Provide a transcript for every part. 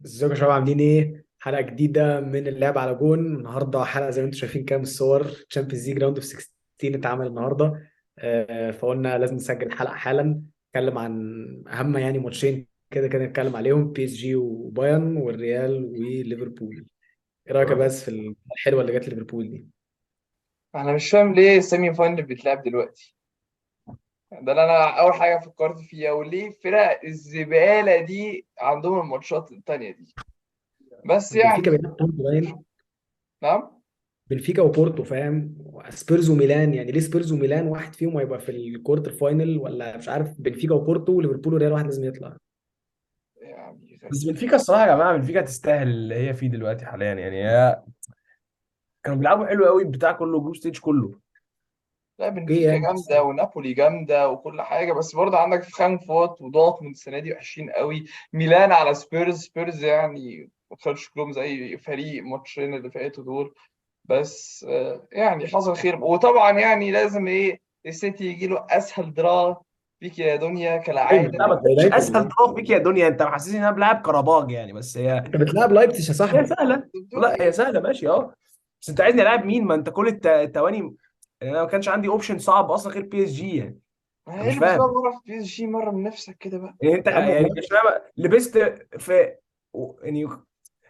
ازيكم يا شباب عاملين ايه؟ حلقة جديدة من اللعب على جون. النهارده حلقة زي ما انتم شايفين كده من الصور، تشامبيونز ليج راوند اوف 16 اتعمل النهارده. فقلنا لازم نسجل حلقة حالا نتكلم عن اهم يعني ماتشين كده كده نتكلم عليهم، بي اس جي وبايرن والريال وليفربول. ايه رأيك يا باز في الحلوة اللي جت ليفربول دي؟ انا مش فاهم ليه السيمي فاينل بيتلعب دلوقتي. ده اللي انا اول حاجه فكرت فيها، وليه فرق الزباله دي عندهم الماتشات التانية دي. بس بنفيكا يعني. بيلعب بورتو باين. نعم. بنفيكا وبورتو فاهم، سبيرز وميلان. يعني ليه سبيرز وميلان واحد فيهم هيبقى في الكورتر فاينل؟ ولا مش عارف، بنفيكا وبورتو وليفربول والريال واحد لازم يطلع. يعني بس غريبه. بنفيكا الصراحه يا جماعه، بنفيكا تستاهل اللي هي فيه دلوقتي حاليا. يعني هي كانوا بيلعبوا حلو قوي، بتاع كله جروب ستيج كله. لا، اوكي بنفيكا يعني بس. جامده ونابولي جامده وكل حاجه، بس برضه عندك فرانكفورت ودورتموند السنه دي وحشين قوي. ميلان على سبيرز يعني ما خدش كلهم زي فريق ماتشين اللي فاتوا دول. بس يعني حصل خير، وطبعا يعني لازم ايه السيتي يجي له اسهل دراع فيك يا دنيا دايما لا، كالعاده. ما زي تقولش دايما. اسهل طرف فيك يا دنيا، انت محسسني ان انا بلعب كرباج يعني. بس هي انت بتلعب لايبتش يا هي صاحبي. سهله. بتقول لا هي ايه؟ سهله ماشي اه. بس انت عايزني العب مين؟ ما انت كل التواني يعني انا ما كانش عندي اوبشن صعب اصلا غير بي اس جي يعني. انا مش البس بقى فاهم. مره في بي اس جي، مره من نفسك كده بقى. يعني انت يا عم يعني والله. شباب لبست في يعني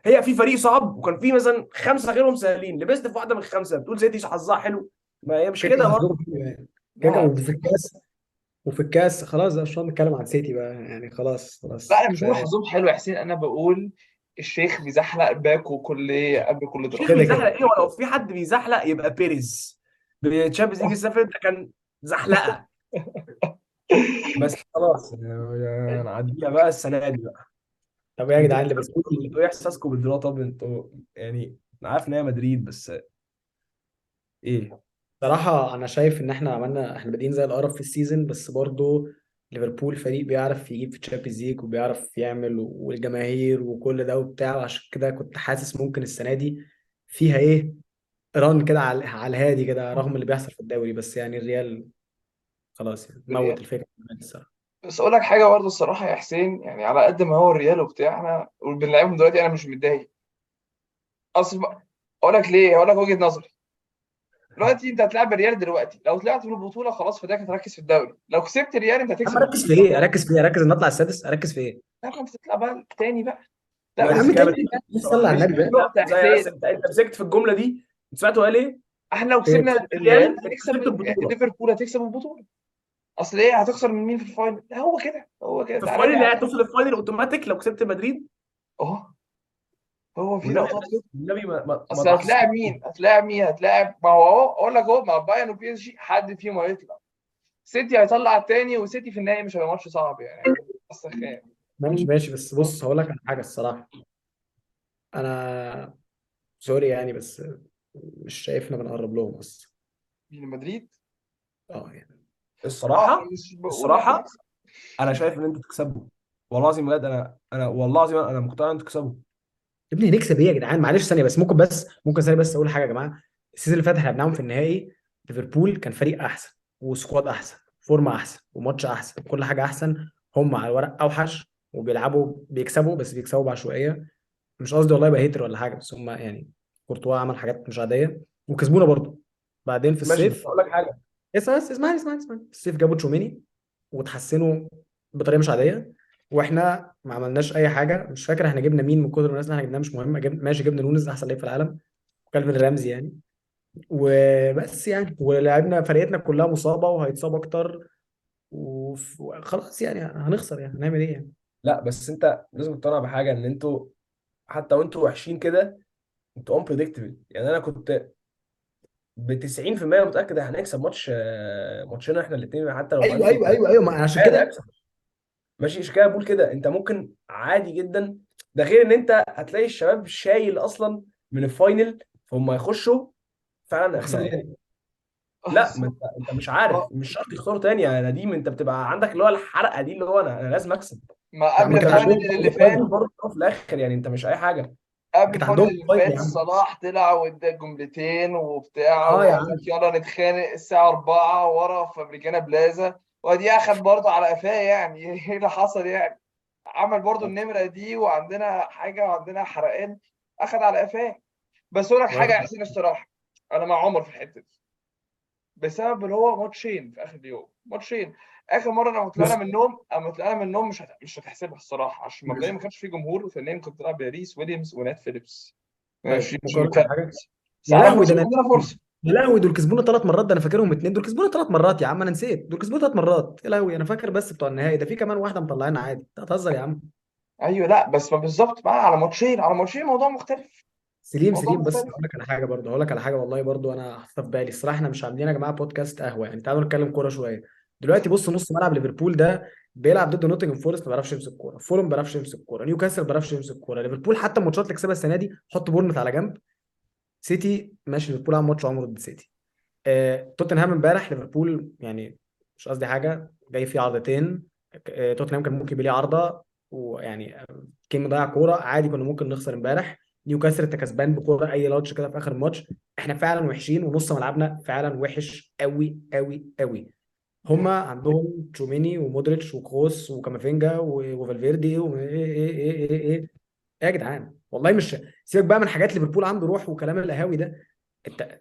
هي في فريق صعب وكان في مثلا خمسه غيرهم سهلين، لبست في واحده من الخمسه بتقول زيتي حظها حلو؟ ما هي مش كده كده كده برضه. حظهم حلو يعني. كده كده لا وفي الكاس. وفي الكاس خلاص بقى، مش هنتكلم عن سيتي بقى يعني، خلاص لا، خلاص انا مش بقول كفايه. حظهم حلو يا حسين، انا بقول الشيخ بيزحلق باكو قبل كل الشيخ كده دراسه. بيزحلق كده. ايه؟ ولو في حد بيزحلق يبقى بيريز. بالتشامبيونز ليج السنه اللي فاتت كان زحلقه. بس خلاص يعني نعديها بقى السنه دي بقى. طب ايه يا انتوا جدعان احساسكم ليفربول؟ انتوا ايه احساسكم بالدوري؟ طب انتوا يعني انا عارف ان هي مدريد بس ايه؟ صراحه انا شايف ان احنا بادئين زي القرف في السيزون، بس برضه ليفربول فريق بيعرف يجيب في تشامبيونز ليج وبيعرف يعمل، والجماهير وكل ده وبتاع. عشان كده كنت حاسس ممكن السنه دي فيها ايه، ران كده على الهادي كده، رغم اللي بيحصل في الدوري. بس يعني الريال خلاص يعني موت الفكره الصراحه. بس اقول لك حاجه برضه الصراحه يا حسين، يعني على قد ما هو الريال وبتاع احنا بنلعبهم دلوقتي، انا مش متضايق اصل. اقول لك ليه، اقول لك وجهه نظري. دلوقتي انت هتلعب الريال دلوقتي، لو طلعت في البطوله خلاص فداك هتركز في الدوري، لو كسبت الريال انت يا عم هتكسب اركز في البطوله. ايه؟ اركز في ايه؟ اركز ان اطلع السادس؟ اركز في ايه؟ لا، ما انت تطلع بقى تاني بقى. لا يا بس بس عم كده تاني ما إيه؟ تفهمش صلي على الصراحه. مش النبي دي بقى. النقطه يا بس حسين. انت مسكت في الجمله دي. سمعتوا قال ايه؟ احنا لو ايه؟ كسبنا ريال الريال هنكسب كسبت البطوله. ليفربول هتكسب البطوله. اصل ايه، هتخسر من مين في الفاينل؟ لا هو كده هو كده، في تعالى لي الفاينل على. يعني هتوصل للفاينل اوتوماتيك لو كسبت مدريد. اه، هو في والنبي لقطات كده. والنبي ما اصل هتلاعب تحصل. مين؟ هتلاعب ما هو اهو، اقول لك اهو، مع بايرن وبي اس جي حد فيهم هيطلع. سيتي هيطلع التاني، وسيتي في النهائي مش هيبقى ماتش صعب يعني. السخان. ماشي ماشي، بس بص هقول لك على حاجه الصراحه. انا سوري يعني، بس مش شايفنا بنقرب لهم بس. من مدريد. اه يعني. اه، انا الصراحه مش بقول احنا الصراحه نكسب. انا شايف ان انتوا تكسبوا. والله العظيم بجد، انا والله العظيم انا مقتنع ان انتوا تكسبوا. يا ابني هنكسب ايه يا جدعان؟ معلش ثانيه بس، ممكن ثانيه بس اقول حاجه يا جماعه. السيزون اللي فات احنا بنلعبهم في النهائي. ليفربول كان فريق احسن وسكواد احسن، فورمه احسن وماتش احسن، كل حاجه احسن. هم على الورق اوحش وبيلعبوا بيكسبوا، بس بيكسبوا بعشوائيه. مش قصدي والله يبقى هيتر ولا حاجه، بس هم يعني كورتوا عمل حاجات مش عاديه وكسبونا برضه. بعدين في ماشي، بس الصيف، اقول لك حاجه. اسمعني. في الصيف جابوا تشوميني وتحسنوا بطريقه مش عاديه، واحنا ما عملناش اي حاجه. مش فاكر احنا جبنا مين من كتر الناس اللي احنا جبناها، مش مهم. ماشي، جبنا نونز احسن لعيب في العالم، وكالفين رامزي يعني. وبس يعني، ولعبنا فرقتنا كلها مصابه وهيتصاب اكتر. وخلاص يعني هنخسر، يعني هنعمل ايه يعني؟ لا بس انت لازم تقتنع بحاجه، ان انتوا حتى وانتوا وحشين كده انتوا unpredictable. يعني انا كنت ب 90% متاكد هنكسب ماتشنا احنا الاثنين حتى لو ما ايوه انتوا ايوه ايوه ايوه، ما عشان عادي كده. هكسب. ماشي، عشان كده بقول كده انت ممكن عادي جدا. ده غير ان انت هتلاقي الشباب شايل اصلا من الفاينل، فهم يخشوا فعلا. احنا يخسروا يعني تاني. لا، ما انت مش عارف، اه، مش شرط يخسروا تاني يا نديم. انت بتبقى عندك اللي هو الحرقه دي، اللي هو انا لازم اكسب. ما يا قبل عم كان وانت عندهم الفاينل اللي برضه فات. فاينل. برضه في الاخر يعني انت مش اي حاجه. قبل كان الفاينل عندهم اللي فاينل فات يا عم. صلاح طلع وادى جملتين وبتاع، اه يا وقال لك عم. يلا نتخانق الساعة 4 ورا في فابريكانا بلازا، ودي اخد برضه على قفاه يعني. ايه اللي حصل يعني؟ عمل برضو النمره دي، وعندنا حاجه وعندنا حرقان، اخد على قفاه. بس اقول لك حاجه يا واخد. حسين الصراحه، انا مع عمر في الحته دي، بسبب اللي هو ماتشين في اخر اليوم، ماتشين. اخر مره لما طلعنا بص من النوم، اما طلعنا من النوم مش هتحسبها الصراحه، عشان مبدئيا ماشي. ما كانش في جمهور، وثانيا كنت بتلعب بريس ويليامز ونات فيليبس، طيب ماشي، مش ممكن اقول لك على المكان. حاجه؟ بس يا على لهوي، الماتش ده يبقى انا عندنا فرصه. يا لهوي دول كسبونا 3 مرات، ده انا فاكرهم اتنين، دول كسبونا 3 مرات يا عم، انا نسيت دول كسبونا 3 مرات. يا لهوي انا فاكر بس بتوع النهائي ده، في كمان واحده مطلعينها عادي، انت هتهزر يا عم. ايوه، لا بس ما بالظبط بقى، على ماتشين، على ماتشين موضوع مختلف. سليم موضوع سليم، بس مختلف. هقول لك على حاجه برضه، هقول لك على حاجه والله برضه انا حاططها في بالي الصراحه. احنا مش عاملين يا جماعه بودكاست قهوه يعني، تعالوا نتكلم كوره شويه. دلوقتي بص، نص ملعب ليفربول ده بيلعب ضد نوتنجهام فورست ما بيعرفش يمسك كوره، فولم ما بيعرفش يمسك كوره، نيوكاسل ما بيعرفش يمسك كوره، ليفربول حتى الماتشات اللي كسبها السنه دي، حط بورنموث على جنب، سيتي ماشي، ليفربول عمل ماتش عمره ضد سيتي. توتنهام امبارح، ليفربول يعني مش قصدي حاجه، جاي فيه عرضتين. توتنهام كان ممكن يبقى ليه عارضه، ويعني كان مضيع كوره عادي، كنا ممكن نخسر امبارح. نيوكاسل انت كسبان بكوره اي لاتش كده في اخر الماتش. احنا فعلا وحشين، ونص ملعبنا فعلا وحش قوي قوي قوي. دي هما حقيقة. عندهم تشوميني ومودريتش وكروس وكامافينجا وفالفيردي ايه يا جدعان، والله مش سيبك بقى من حاجات ليفربول عنده روح وكلام القهاوي ده. انت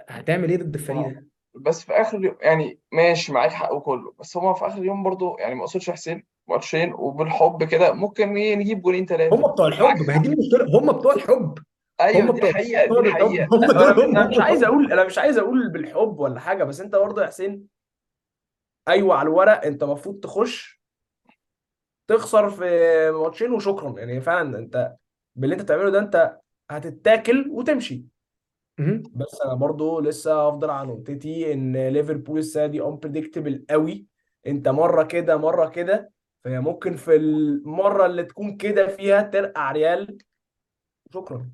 هتعمل ايه ضد الفريق اه، ده؟ بس في اخر اليوم يعني ماشي معاك حق وكله، بس هما في اخر اليوم برضو يعني ما اقصدش حسين، ماتشين وبالحب كده ممكن نجيب جولين ثلاثه. هم بتوع معاك الحب، ما هي حق. دي المشكله، هم بتوع الحب. ايوه، هم دي بتوع حقيقه، دي الحب، حقيقه. هم لا، دول انا هم مش عايز الحب. اقول، بالحب ولا حاجه، بس انت برضه يا حسين، ايوه على الورق انت المفروض تخش تخسر في ماتشين وشكرا، يعني فعلا انت باللي انت بتعمله ده انت هتتاكل وتمشي. مهم. بس انا برضو لسه هفضل على نقطتي ان ليفربول السنه دي unpredictable قوي. انت مره كده مره كده، فهي ممكن في المره اللي تكون كده فيها ترقع ريال، شكرا.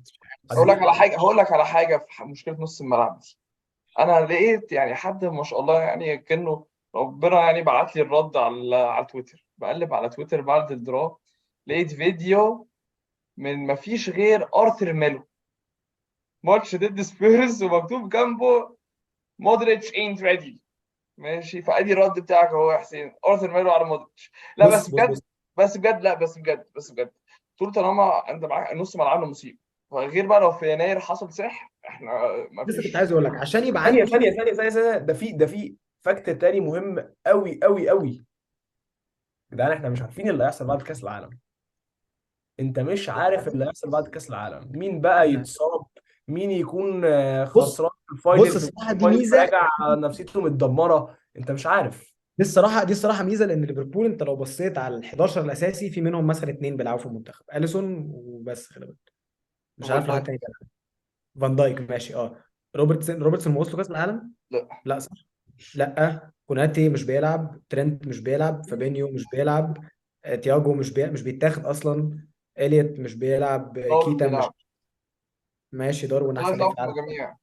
اقول لك عديها. على حاجه، هقول لك على حاجه في مشكله نص الملعب دي. انا لقيت يعني حد ما شاء الله، يعني كانه ربنا يعني بعت لي الرد على تويتر، بقلب على تويتر بعد الدرا، لقيت فيديو من ما فيش غير ارثر ميلو، ماتش ضد سبيرز، ومكتوب جنبه مودريتش ain't ready. ماشي، فادي الرد بتاعك اهو يا حسين، ارثر ميلو على مودريتش. لا بس بص بص بجد، بص بس بجد، لا بس بجد، بس بجد، طول طالما انت معاك نص ملعبنا مصيبه، غير بقى لو في يناير حصل سحر احنا ما لسه كنت فيش. عايز اقول لك عشان يبقى ثانيه عندي. ثانيه ثانيه ثانيه ثانيه، ده في فاكت تاني مهم قوي قوي قوي. جدعان احنا مش عارفين اللي هيحصل بعد كاس العالم. انت مش عارف اللي هيحصل بعد كاس العالم، مين بقى يتصاب، مين يكون بص خسران في بص الفاينل، في الصراحه دي الفاينل ميزه. راجع نفسيته متدمره، انت مش عارف. دي الصراحه ميزه، لان ليفربول انت لو بصيت على ال 11 الاساسي، في منهم مثلا اتنين بيلعبوا في المنتخب، اليسون وبس، خلي بالك. مش فان عارف لو حد دايك. تاني بيلعب. فان دايك ماشي اه. روبرتسون ما وصلوا كاس العالم؟ لا. لا صح. لا كوناتي مش بيلعب، ترينت مش بيلعب، فابينيو مش بيلعب، تياجو مش بيتاخد اصلا، اليوت مش بيلعب، داروين كيتا مش بيلعب. ماشي، داروين عايز احسن لعيب يلعب في في العالم. المجاميع.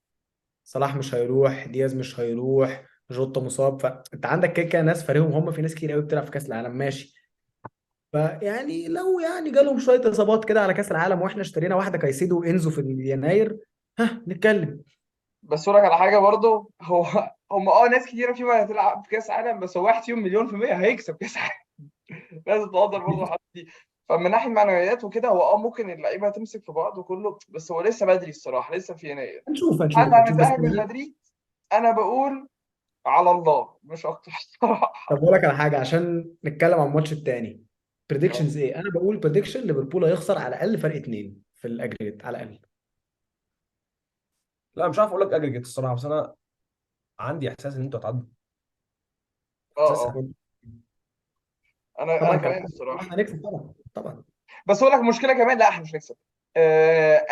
صلاح مش هيروح، دياز مش هيروح، جوتا مصاب، فانت عندك كده كده ناس فارقهم هم، في ناس كتير قوي بتلعب في كاس العالم ماشي. فيعني لو يعني جالهم شويه اصابات كده على كاس العالم، واحنا اشترينا واحده كايسيدو وانزو في يناير، ها نتكلم. بس اقول لك على حاجه برضه، هو هم ناس كتيره فيهم هتلعب في كاس عالم، بس هو واحد فيهم مليون في المية هيكسب كاس عالم. لازم تقدر برضه الحته دي. فمن ناحيه المعنويات وكده، هو ممكن اللعيبه تمسك في بعض وكله، بس هو لسه بدري الصراحه، لسه في يناير. هنشوف هل هنشوف هنشوف بس. هنتأهل من مدريد؟ انا بقول على الله مش اكتر طب الصراحه. اقول لك على حاجه عشان نتكلم عن الماتش التاني. اه. بريدكشنز ايه؟ انا بقول بريدكشن ليفربول هيخسر على الاقل فرق اتنين في الاجريت على الاقل. لا مش عارف اقول لك اجريجيت الصراحه، بس انا عندي احساس ان انتوا هتعدوا. اه. احساسها. انا طبعا كمان احنا الصراحه. هنكسب طبعا طبعا. بس اقول لك المشكله كمان، لا احنا مش هنكسب.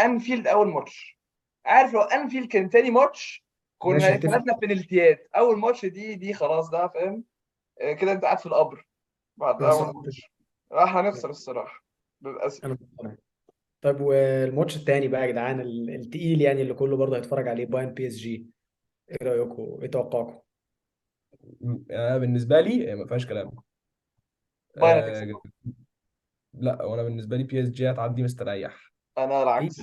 انفيلد اول ماتش، عارف لو انفيلد كان تاني ماتش ماشي كنا هتفرق. اتخذنا بنالتيات. اول ماتش دي خلاص ده فاهم. كده انت قاعد في القبر بعد انا اول الصراحه ماتش. راح هنخسر الصراحه للاسف. انا مقتنع. طيب والماتش التاني بقى يا جدعان، التقيل يعني اللي كله برضه هيتفرج عليه، بايرن بي اس جي، ايه رايكم؟ ايه توقعكم؟ انا بالنسبه لي ما فيهاش كلام. بايرن هتكسب. آه لا، وانا بالنسبه لي بي اس جي هتعدي مستريح. انا ايه العكس.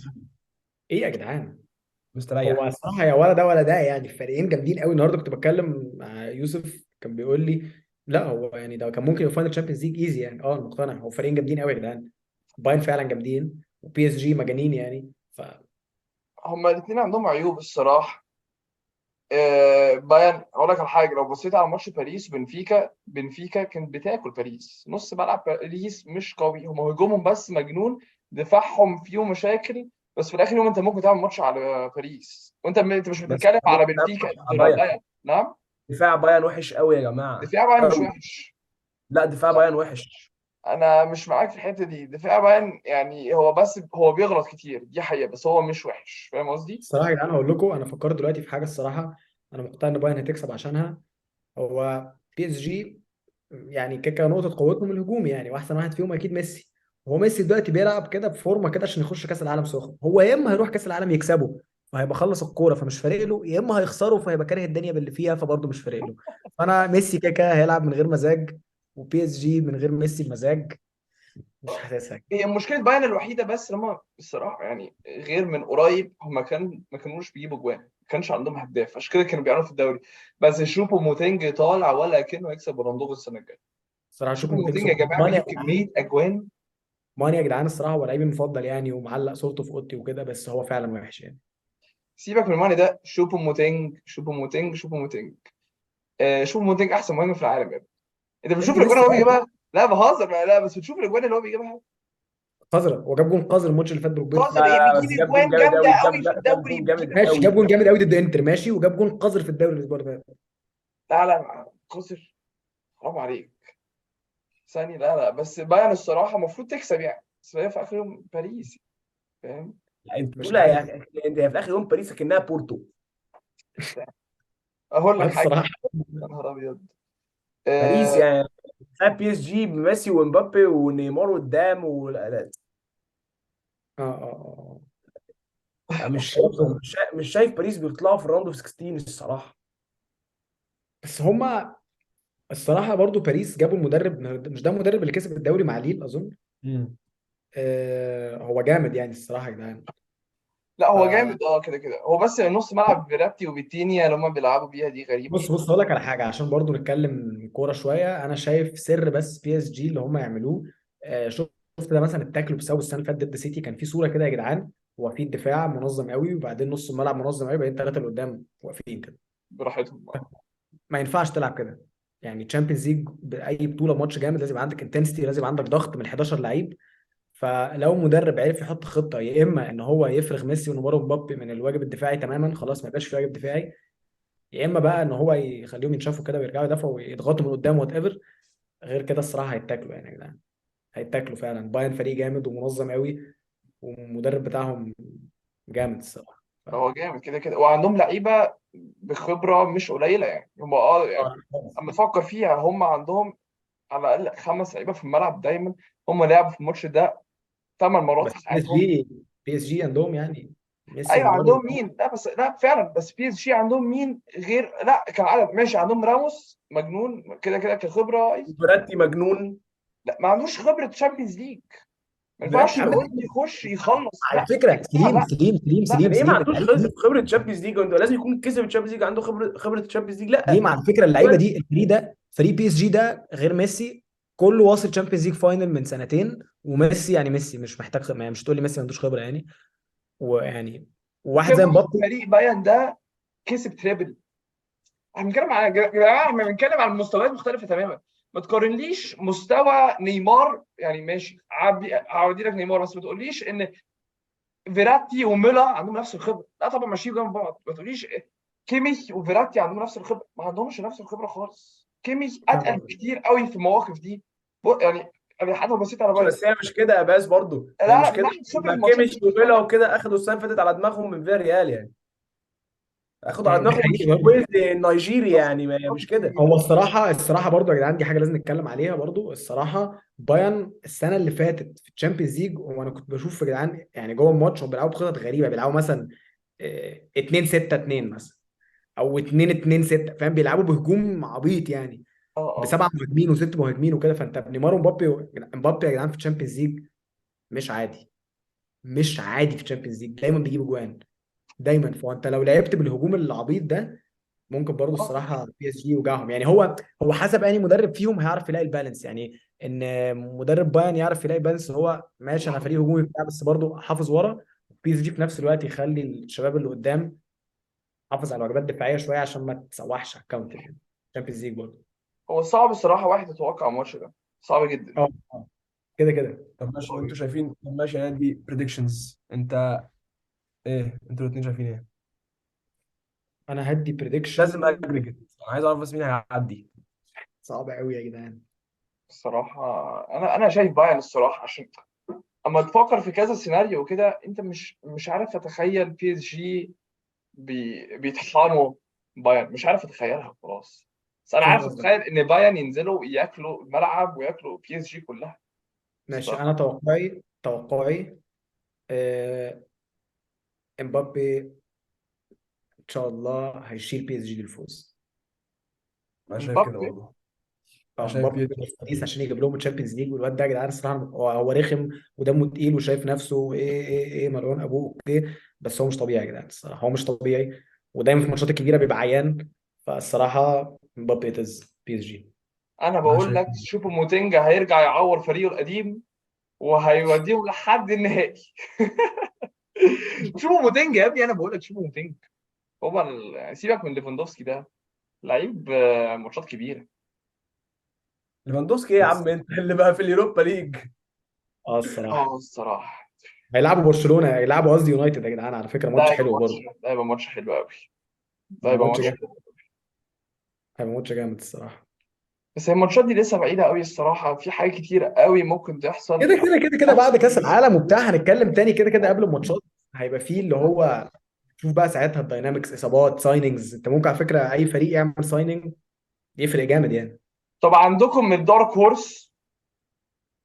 ايه يا جدعان؟ هو مستريح. الصراحه يا ولا ده ولا ده يعني، الفريقين جامدين قوي. النهارده كنت بتكلم مع يوسف كان بيقول لي لا هو يعني ده كان ممكن يفاينل تشامبيونز ليج ايزي يعني. اه انا مقتنع، هو فريقين جامدين قوي يا جدعان. باين فعلا جامدين، وبي اس جي مجانين يعني. هما الاثنين عندهم عيوب الصراحه. بايرن اقول لك على حاجه، لو بصيت على ماتش باريس وبنفيكا، بنفيكا كانت بتاكل باريس. نص ملعب باريس مش قوي، هم هجومهم بس مجنون، دفاعهم فيه مشاكل. بس في الاخر يوم انت ممكن تعمل ماتش على باريس، وانت انت مش بس بتتكلم على ممكن تعمل بنفيكا، ماتش انت على على بايرن. بايرن. نعم. دفاع بايرن وحش قوي يا جماعه، دفاع بايرن مش قوي. وحش. لا دفاع بايرن وحش. انا مش معاك في الحته دي، دفاع بايرن يعني هو بس هو بيغلط كتير دي حقيقه، بس هو مش وحش، فاهم قصدي؟ الصراحه يا جدعان هقول لكم، انا فكرت دلوقتي في حاجه الصراحه، انا مقتنع ان بايرن هتكسب عشانها. هو بي اس جي يعني كده نقطه قوتهم الهجوم يعني، واحسن واحد فيهم اكيد ميسي. هو ميسي دلوقتي بيلعب كده بفورمه كده عشان يخش كاس العالم سخن. هو يا اما هيروح كاس العالم يكسبه فهيبقى خلص الكوره فمش فارق له، يا اما هيخسره فهيبقى كاره الدنيا باللي فيها فبرضه مش فارق له. فانا ميسي كده كده هيلعب من غير مزاج، وبي اس جي من غير ميسي بمزاج. مش حاسسها. هي مشكله بايرن الوحيده بس لما الصراحه يعني غير من قريب هم ما كانوش بيجيبوا جوان، ما كانش عندهم هداف، عشان كده كانوا بيعرفوا في الدوري. بس شوفوا موتينج طالع ولا كأنه يكسب بلندوق السنه الجايه. الصراحه شوف شوفوا موتينج يا موتينج جماعه ماني يا بيجيب كميه جدعان. اجوان. ماني يا جدعان الصراحه هو لعيبي المفضل يعني، ومعلق صورته في اوضتي وكده، بس هو فعلا وحش يعني. سيبك من الماني ده، شوفوا موتينج، شوفوا موتينج، شوفوا موتينج. شوفوا موتينج احسن مهاجم في العالم يا ابني. انت يا بتشوف ابني الاجوان ميسي اللي هو بقى بيجيبها؟ لا بهزر، لا بس بتشوف الاجوان اللي هو بيجيبها. قذرة، وجاب جون قذر الماتش اللي فات لا بروبرتو. قذر لا ايه، لا، بيجيب بس جاب جون اجوان جامد جامده قوي، قوي في جاب الدوري، جون بيجيب جامد اجوان. ماشي جاب قوي. جون جامد قوي ضد انتر ماشي، وجاب جون قذر في الدوري الاسبوع اللي فات. لا لا قذر، حرام عليك. ثاني لا لا، بس بايرن الصراحه المفروض تكسب يعني، بس هي في اخر يوم باريس، فاهم؟ لا، انت مش بتقول يا عارف. انت في اخر يوم باريس كانها بورتو. اقول لك حاجه، الصراحه يا نهار ابيض. باريس آه. يعني بي اس جي بميسي ومبابي ونيمار قدام لا لا. اه أنا مش شايف برضه. مش شايف باريس بيطلعوا في الراوند اوف 16 الصراحه. بس هما الصراحه برضه باريس جابوا المدرب، مش ده المدرب اللي كسب الدوري مع ليل اظن. امم هو جامد يعني الصراحه يا جدعان. لا ف هو جامد كده كده، هو بس نص ملعب فيراتي وبيتينيا اللي هم بيلعبوا بيها دي غريبه بص شويه. هقول لك على حاجه عشان برضه نتكلم كوره شويه. انا شايف سر بس بي اس جي اللي هم يعملوه. شفت ده مثلا التاكل بسبب السنه اللي فاتت ضد سيتي، كان في صوره كده يا جدعان. هو في الدفاع منظم قوي، وبعدين نص الملعب منظم قوي، بعدين ثلاثه اللي قدام واقفين كده. براحتهم ما ينفعش تلعب كده. يعني تشامبيونز ليج باي بطوله ماتش جامد لازم يبقى عندك انتنسيتي، لازم يبقى عندك ضغط من 11 لعيب. فلو مدرب عرف يحط خطه، يا اما ان هو يفرغ ميسي ونيمار ومبابي من الواجب الدفاعي تماما، خلاص ما يبقاش في واجب دفاعي، يا اما بقى ان هو يخليهم ينشفوا كده ويرجعوا يدافعوا ويضغطوا من قدام وات ايفر. غير كده الصراحه هيتاكلوا يعني يا جدعان. هيتاكلوا فعلا. بايرن فريق جامد ومنظم قوي، والمدرب بتاعهم جامد الصراحه. هو جامد كده كده، وعندهم لعيبه بخبره مش قليله يعني، هم يعني اما تفكر فيها هم عندهم على الاقل خمس لعيبه في الملعب دايما، هم لعبوا في الماتش ده ثمان مرات بس في بي اس حياتهم. جي بي اس جي عندهم يعني ميسي ايوه ونيمار عندهم مين، لا بس لا فعلا، بس بي اس جي عندهم مين غير، لا كان عدد ماشي، عندهم راموس مجنون كده كده كخبره. فيراتي مجنون. لا ما عندوش خبره تشامبيونز ليج، ما ينفعش فيراتي يبقى مجنون. قلت يخش يخلص، على لا. فكره لا سليم لا سليم سليم لا سليم يعني ايه ما سليم عندوش اللعيبه دي. خبره تشامبيونز ليج؟ وانت لازم يكون كسب الشامبيونز ليج عنده خبره تشامبيونز ليج؟ لا. سليم على فكره اللعيبه دي، الفريق ده فريق بي اس جي ده غير ميسي. كله واصل تشامبيونز ليج فاينل من سنتين، وميسي يعني ميسي مش محتاج يعني مش تقول لي ميسي ما عندوش خبره يعني. ويعني وواحد يا زي ابني مبابي. فريق بايرن ده كسب تريبل. احنا بنتكلم على يا جماعه، احنا بنتكلم عن مستويات مختلفه تماما. ما تقارنليش مستوى نيمار يعني، ماشي هعدي لك نيمار، بس ما تقوليش ان فيراتي وميلا عندهم نفس الخبره، لا طبعا ماشيين جنب بعض. ما تقوليش كيميش وفيراتي عندهم نفس الخبره، ما عندهمش نفس الخبره خالص. كيميش فاهم اتقل قصدي؟ بكتير قوي في المواقف دي. يعني حتى لو بصيت على بايرن، بس هي مش كده يا باز برضو، هي لا مش من كده. ناحيه خبره ما الماتشات كيميش مش وفيلا مختلف. وكده اخدوا السنه اللي فاتت على دماغهم من فيا ريال يعني. اخدوا على ده دماغهم من حقيقي برضه. شيكويز النيجيري بس يعني، مش كده. هو الصراحه برضه يا جدعان دي حاجه لازم نتكلم عليها برضه الصراحه. بايرن السنه اللي فاتت في الشامبيونز ليج، وانا كنت بشوف يا جدعان يعني جوه الماتش هم بيلعبوا بخطط غريبه. بيلعبوا مثلا 2 6 2 مثلا، او 2 2 6، فاهم؟ بيلعبوا بهجوم عبيط يعني، اه بسبعه مهاجمين وست مهاجمين وكده. فانت نيمار ومبابي يا جدعان في الشامبيونز ليج مش عادي. مش عادي في الشامبيونز ليج، دايما بيجيبوا جوان دايما. فانت لو لعبت بالهجوم العبيط ده ممكن برضو اه الصراحه بي اس جي يوجعهم يعني. هو حسب اني مدرب فيهم هيعرف يلاقي البالانس يعني. ان مدرب بايرن يعرف يلاقي بالانس، هو ماشي انا فريق هجومي بتاع بس برضو حافظ ورا. بي اس جي في نفس الوقت يخلي الشباب اللي قدام حافظ على الواجبات الدفاعيه شويه عشان ما تسوحش على الكاونتر يعني. تشامبيونز ليج برضو. هو صعب الصراحه واحد يتوقع الماتش ده، صعب جدا. اه كده كده. طب ماشي، صعب وانتوا جدا. شايفين؟ طب ماشي، انا دي بريدكشنز. انت ايه؟ انتوا الاثنين شايفين ايه؟ انا هدي لازم بريدكشن. اجريجيت، انا عايز اعرف بس مين هيعدي. صعب قوي يا جدعان. الصراحه انا شايف بايرن الصراحه، عشان اما تفكر في كذا سيناريو كده انت مش عارف تتخيل بي اس جي بيطحنوا بايرن، مش عارف اتخيلها خلاص. بس انا فاهم عارف قصدك. اتخيل ان بايرن ينزلوا ياكلوا الملعب وياكلوا بي اس جي كلها ماشي انا الصراحه. توقعي آه، امبابي ان شاء الله هيشيل بي اس جي للفوز. انا شايف كده مبابي. برضه. انا اه شايف مبابي بي حديث عشان يجيب لهم الشامبيونز ليج. والواد ده يا جدعان الصراحه هو رخم ودمه تقيل وشايف نفسه ايه مروان ابوه اوكي. بس هو مش طبيعي يا جدعان الصراحه، هو مش طبيعي. ودايما في الماتشات الكبيره بيبقى عيان. فالصراحه مبابي تز بي اس جي. انا انا بقول شايف لك شوفوا موتينجا هيرجع يعور فريقه القديم وهيوديهم لحد النهائي. شوفوا موتينجا يا ابني، انا بقول لك شوفوا موتينجا. هو سيبك من ليفاندوفسكي ده، لعيب ماتشات كبيره. ليفاندوسكي ايه يا بس عم انت اللي بقى في اليوروبا ليج؟ اه الصراحه اه الصراحه. هيلعبوا برشلونه، هيلعبوا قصدي يونايتد يا جدعان، على فكره ده ماتش هيبقى حلو ماتش برضه. ده هيبقى ماتش حلو قوي. ده هيبقى هيبقى ماتش ماتش جامد. حلو. هيبقى ماتش جامد الصراحه. بس هي الماتشات دي لسه بعيده قوي الصراحه، في حاجات كتير قوي ممكن تحصل. كده بعد كاس العالم وبتاع هنتكلم تاني كده كده قبل الماتشات. هيبقى فيه اللي هو شوف بقى ساعتها الداينامكس، اصابات، سايننجز. انت ممكن على فكره اي فريق يعمل سايننج يفرق جامد يعني. طب عندكم من الدارك هورس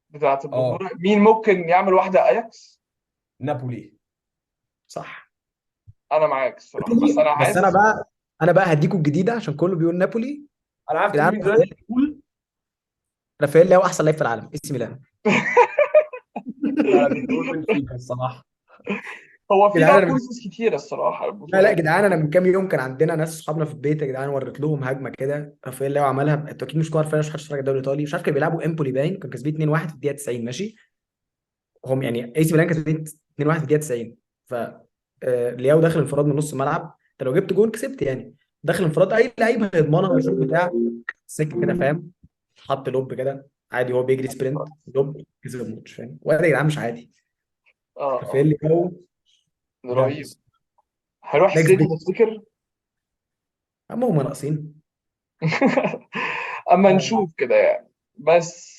بتاعت اه، البطوله مين ممكن يعمل واحده اياكس؟ نابولي. صح. انا معاك الصراحه، بس انا بس انا حاسس. بقى انا بقى هديكوا الجديده عشان كله بيقول نابولي. انا عارف يا تقول جدعان مين دلوقتي تقول. رافائيل لياو احسن لعيب في العالم، اي سي ميلان. انا كنت بقول بنفيكا الصراحه. هو يا في جدعان دارك انا هورسز كتيره الصراحه لا لا البطوله يا دي. جدعان، انا من كام يوم كان عندنا ناس صحابنا في البيت يا جدعان، وريت لهم هجمه كده رافائيل لياو عملها. انتوا اكيد مش عارفين، مش حدش اتفرج الدوري الايطالي. مش عارف كانوا بيلعبوا امبولي باين، كان كاسبين 2-1 في الدقيقه 90 ماشي. هم يعني اي سي ميلان كانت 2-1 في الدقيقه 90. ف لياو داخل انفراد من نص الملعب، انت لو جبت جول كسبت يعني. داخل انفراد اي لعيب هيضمنها ويشوط بتاع سكه كده فاهم. حط لوب كده عادي، هو بيجري سبرنت لوب كسب الماتش فاهم. ولا يا جدعان مش عادي. اه رافائيل اه لياو بجد. رهيب. هيروح نكست السيتي بيك. تفتكر؟ اما هم ناقصين. اما آه. نشوف كده يعني. بس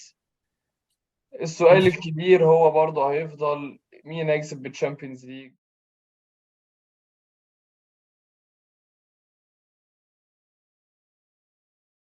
السؤال الكبير هو برضه هيفضل مين هيكسب بالتشامبيونز ليج.